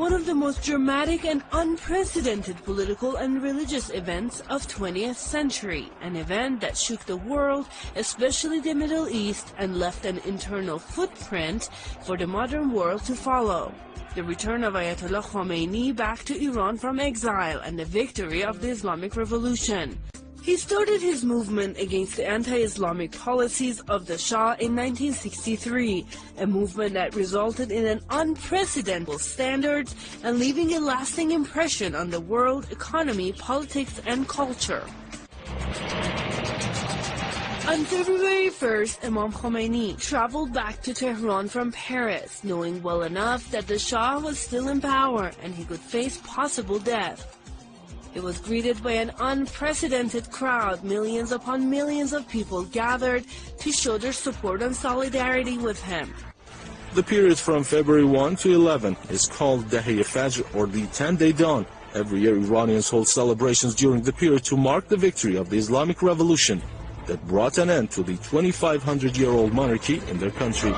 one of the most dramatic and unprecedented political and religious events of 20th century, an event that shook the world, especially the Middle East, and left an internal footprint for the modern world to follow. The return of Ayatollah Khomeini back to Iran from exile and the victory of the Islamic Revolution. He started his movement against the anti-Islamic policies of the Shah in 1963, a movement that resulted in an unprecedented standards and leaving a lasting impression on the world economy, politics, and culture. On February 1st, Imam Khomeini traveled back to Tehran from Paris, knowing well enough that the Shah was still in power and he could face possible death. He was greeted by an unprecedented crowd. Millions upon millions of people gathered to show their support and solidarity with him. The period from February 1 to 11 is called Dahe-e-Fajr, or the 10-day dawn. Every year Iranians hold celebrations during the period to mark the victory of the Islamic Revolution that brought an end to the 2,500-year-old monarchy in their country.